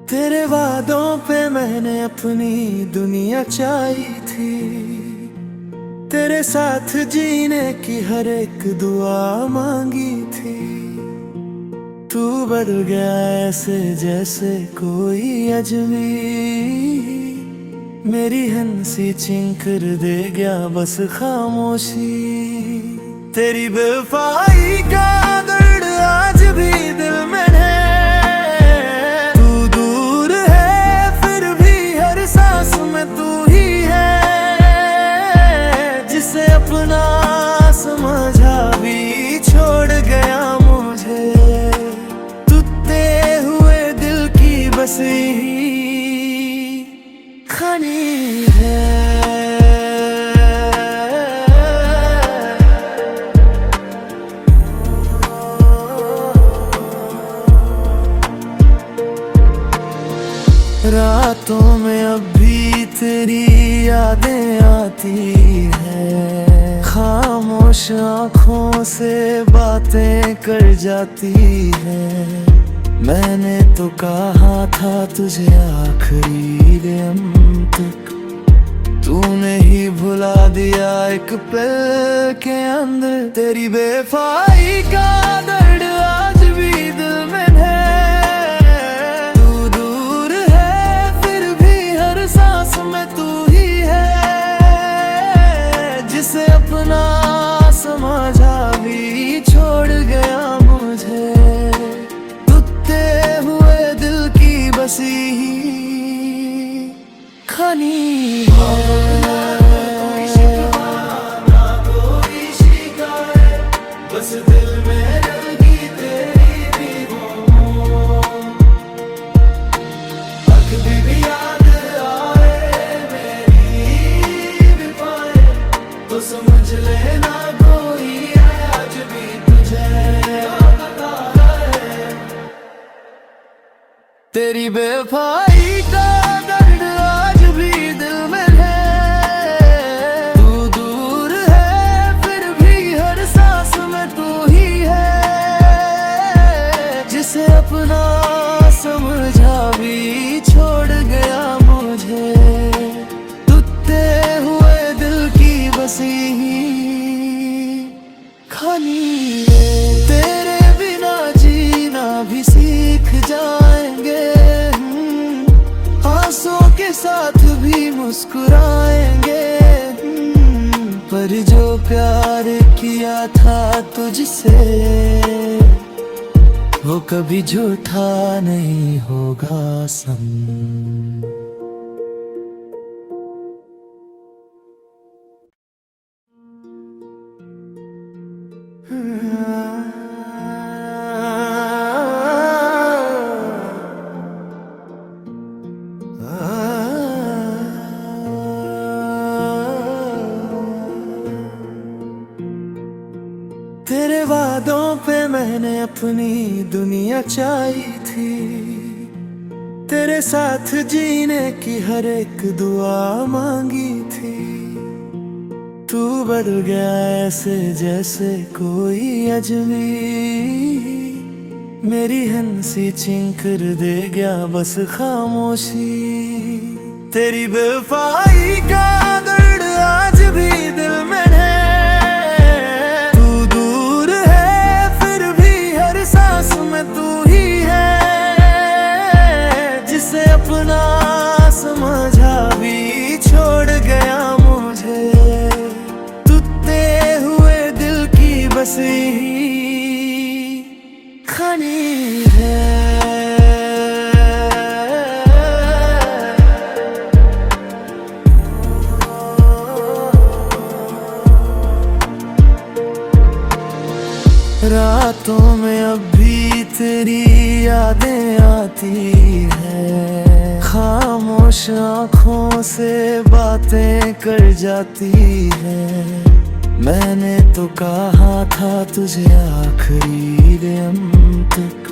तेरे वादों पे मैंने अपनी दुनिया चाही थी, तेरे साथ जीने की हर एक दुआ मांगी थी। तू बदल गया ऐसे जैसे कोई अजनबी, मेरी हंसी छीन कर दे गया बस खामोशी। तेरी बेवफाई का दर्द आज भी दिल में है, तू दूर है फिर भी हर सांस में तू ही है, जिसे अपना समझा भी छोड़ गया मुझे। टूटे हुए दिल की बस यही खानी है। रातों में अब भी तेरी यादें आती है, खामोश आँखों से बातें कर जाती है। मैंने तो कहा था तुझे आखिरी दम तक, तूने ही भुला दिया एक पल के अंदर। तेरी बेवफाई का दर्द आज भी दिल में है, तू दूर है फिर भी हर सांस में तू ही है, जिसे अपना समझा भी छोड़ गया मुझे। टूटे हुए दिल की बस यही खानी है। बस दिल में लगी तेरी भी वो, कभी भी याद आए मेरी भी पाए, तो समझ लेना कोई है आज भी तुझे आता है। तेरी बेवफाई का दर्द आज भी दिल में है, तू दूर है फिर भी हर सांस में तू ही है, जिसे अपना समझा भी छोड़ गया मुझे। टूटे हुए दिल की बस यही खानी है। तेरे बिना जीना भी सीख जाएंगे, आंसुओं के साथ भी मुस्कुराएंगे। पर जो प्यार किया था तुझसे, वो कभी झूठा नहीं होगा सनम। तेरे वादों पे मैंने अपनी दुनिया चाही थी, तेरे साथ जीने की हर एक दुआ मांगी थी। तू बदल गया ऐसे जैसे कोई अजनबी, मेरी हंसी छीन कर दे गया बस खामोशी। तेरी बेवफाई का दर्द आज भी दिल में है, तू ही है, जिसे अपना समझा भी छोड़ गया मुझे। टूटे हुए दिल की बस यही खानी है। रातों में अब भी तेरी यादें आती है, खामोश आँखों से बातें कर जाती है। मैंने तो कहा था तुझे आखिरी दम तक,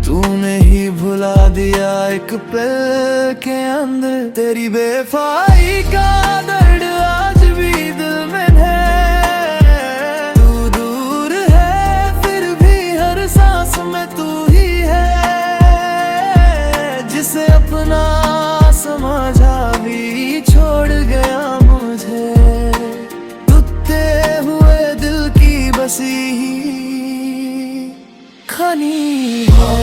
तूने ही भुला दिया एक पल के अंदर। तेरी बेवफाई का दर्द आज भी दिल में है। तू दूर है फिर भी हर सांस में तू ही है, जिसे अपना समझा भी छोड़ गया मुझे। टूटे हुए दिल की बसी खानी है।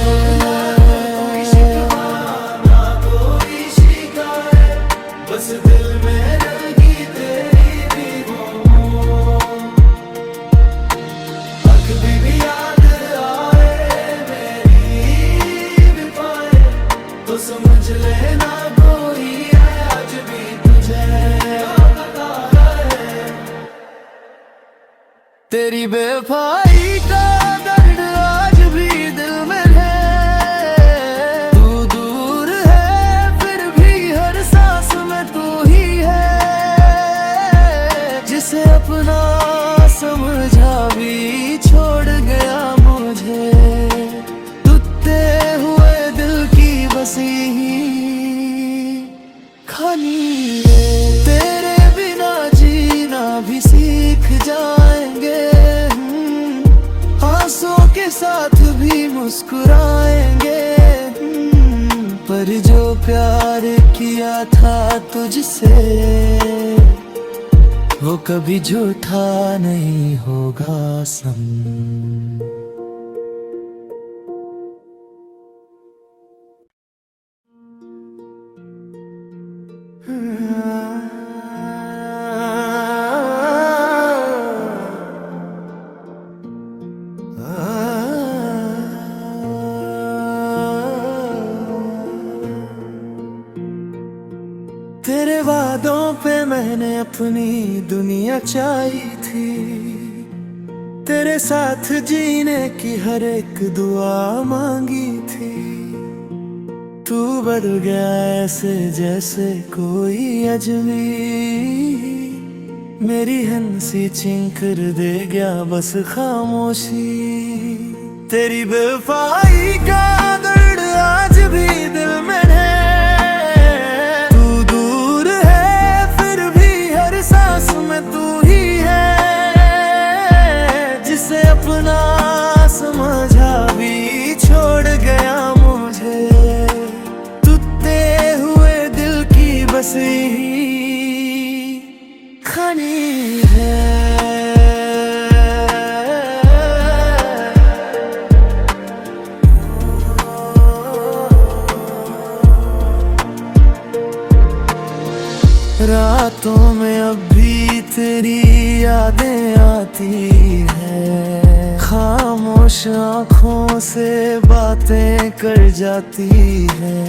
बस दिल में लगी तेरी भी वो, कभी भी याद आए मेरी भी पाए तो समझ लेना कोई है आज भी तुझे पता है। तेरी बेवफाई का दर्द आज भी दिल में है। तू दूर है फिर भी हर सांस में तू ही है, जिसे अपना समझा भी छोड़ गया मुझे। टूटे हुए दिल की बसी खानी है। तेरे बिना जीना भी सीख जाएंगे, आंसुओं के साथ भी मुस्कुराएंगे। पर जो प्यार किया था तुझसे वो कभी झूठा नहीं होगा सनम। तेरे वादों पे मैंने अपनी दुनिया चाही थी, तेरे साथ जीने की हर एक दुआ मांगी थी। तू बदल गया ऐसे जैसे कोई अजनबी, मेरी हंसी छीन कर दे गया बस खामोशी। तेरी बेवफाई का दर्द आज भी दिल में है। तू ही है, जिसे अपना समझा भी छोड़ गया मुझे। टूटे हुए दिल की बसी खानी है। रातों में अब भी तेरी यादें आती है, खामोश आँखों से बातें कर जाती है।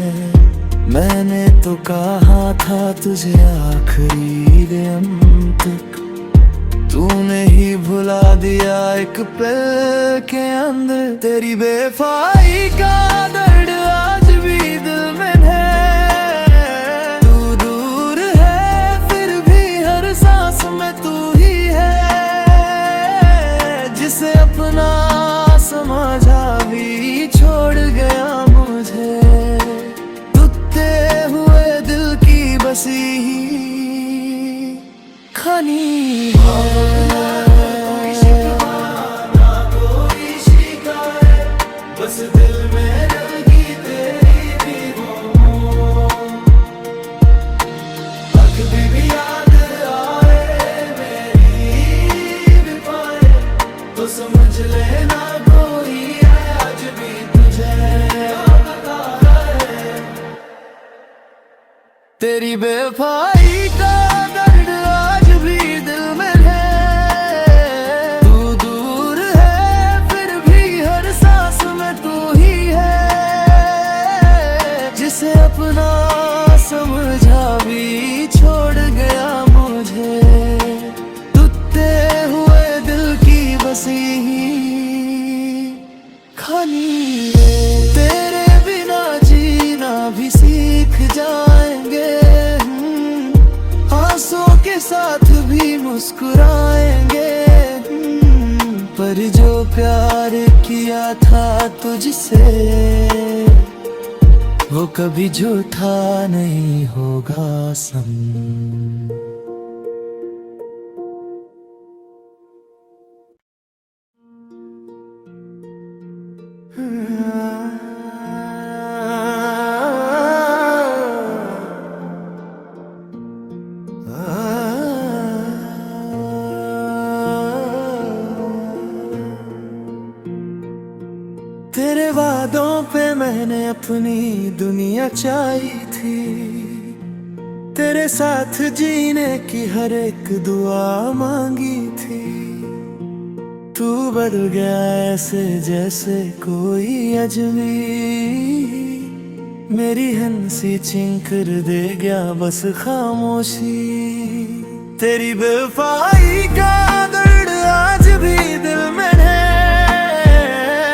मैंने तो कहा था तुझे आखिरी दम तक, तूने ही भुला दिया एक पल के अंदर। तेरी बेवफाई का दर्द आज भी दिल में है। जिसे अपना समझा भी छोड़ गया मुझे। टूटे हुए दिल की बसी खानी है। बस दिल में लगी तेरी भी वो, कभी भी याद आए मेरी भी पाए तो समझ लेना कोई है आज भी तुझे पता है। तेरी बेवफाई का दर्द आज भी दिल में है। तू दूर है फिर भी हर सांस में तू ही है, जिसे अपना समझा भी छोड़ गया मुझे। टूटे हुए दिल की बसी खानी है। तेरे बिना जीना भी सीख जाएंगे, आंसुओं के साथ भी मुस्कुराएंगे। पर जो प्यार किया था तुझसे वो कभी झूठा नहीं होगा सम। तेरे वादों पे मैंने अपनी दुनिया चाही थी, तेरे साथ जीने की हर एक दुआ मांगी थी। तू बढ़ गया ऐसे जैसे कोई अजनबी, मेरी हंसी छीन कर दे गया बस खामोशी। तेरी बेवफाई का दर्द आज भी दिल में है,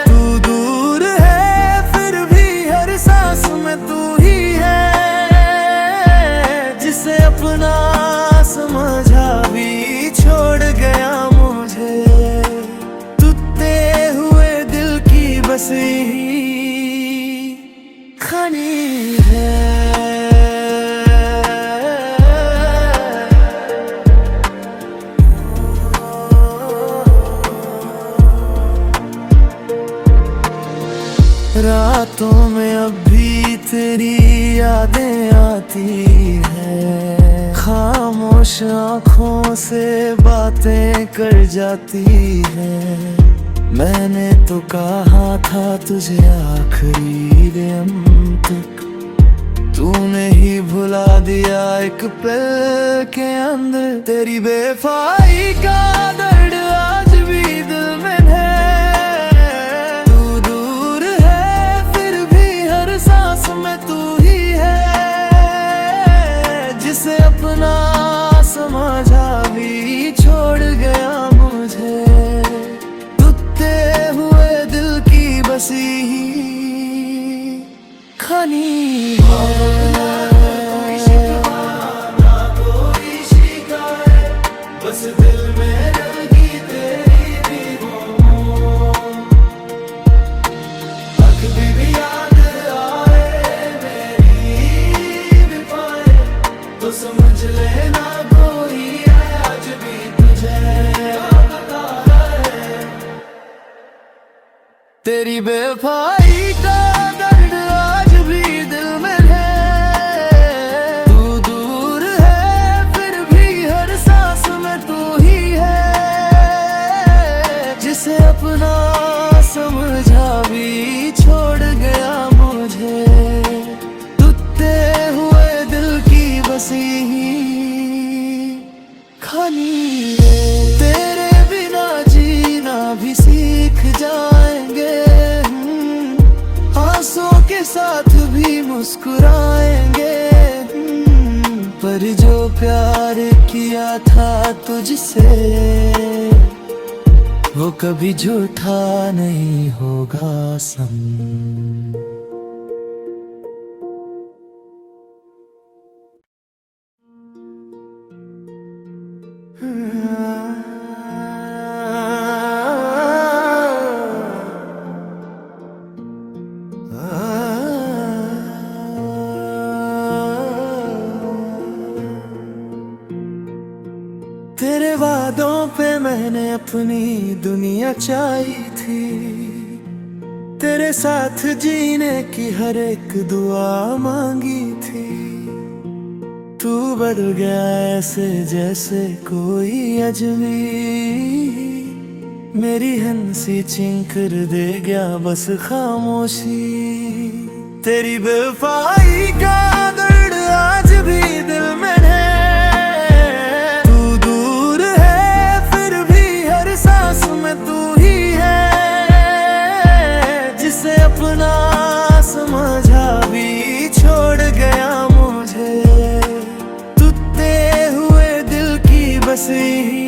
तू दूर है फिर भी हर सांस में तू ही है। जिसे अपना समझा भी छोड़ गया मुझे, टूटे हुए दिल की बस यही खानी है। रातों में अब भी तेरी यादें आती है, खामोश आँखों से बातें कर जाती है। मैंने तो कहा था तुझे आखिरी दम तक, तूने ही भुला दिया एक पल के अंदर। तेरी बेवफाई का दर्द आज भी दिल में है, तू दूर है फिर भी हर सांस में तू ही है। जिसे अपना समझा भी छोड़ गया मुझे, टूटे हुए दिल की बसी खानी है। बस दिल में लगी तेरी भी वो, कभी भी याद आए मेरी भी पाए तो समझ लेना कोई है आज भी तुझे पता है। तेरी बेवफाई का दर्द आज भी दिल में है, तू दूर है फिर भी हर सांस में तू ही है। जिसे अपना समझा भी छोड़ गया मुझे, टूटे हुए दिल की बसी खानी है। तेरे बिना जीना भी सीख जाएंगे, आंसुओं के साथ भी मुस्कुराएंगे। पर जो प्यार किया था तुझसे, वो कभी झूठा नहीं होगा सम। तेरे वादों पे मैंने अपनी दुनिया चाही थी, तेरे साथ जीने की हर एक दुआ मांगी थी। तू बढ़ गया ऐसे जैसे कोई अजनबी, मेरी हंसी छीन कर दे गया बस खामोशी। तेरी बेवफाई का दर्द आज भी दिल में है, तू दूर है फिर भी हर सांस में तू ही है। जिसे अपना समझा भी छोड़ गया मुझे, टूटे हुए दिल की बस यही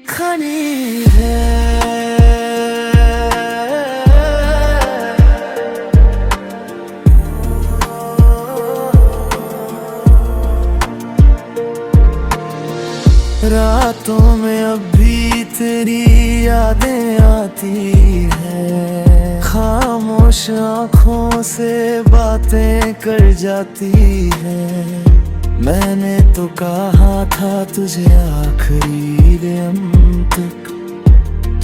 खानी है। रातों में अब भी तेरी यादें आती है, खामोश खामोश आँखों से बातें कर जाती है। मैंने तो कहा था तुझे आखिरी दम तक,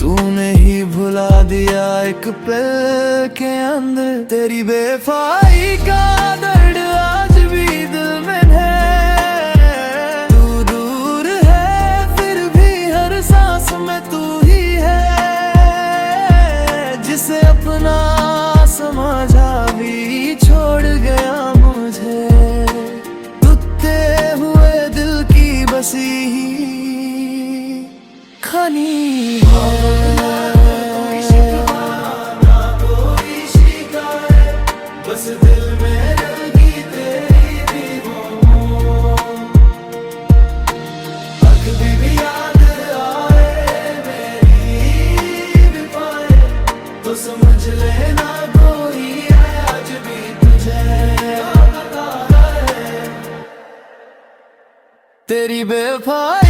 तूने ही भुला दिया एक पल के अंदर। तेरी बेवफाई का दर्द आज भी दिल में है। तू दूर है फिर भी हर सांस में तू ही है, जिसे अपना समझा भी छोड़ गया मुझे। टूटे हुए दिल की बसी खानी है। बस दिल में लगी तेरी भी हो, कभी भी याद आए मेरी भी पाए तो समझ लेना कोई है आज भी तुझे आता है। तेरी बेवफाई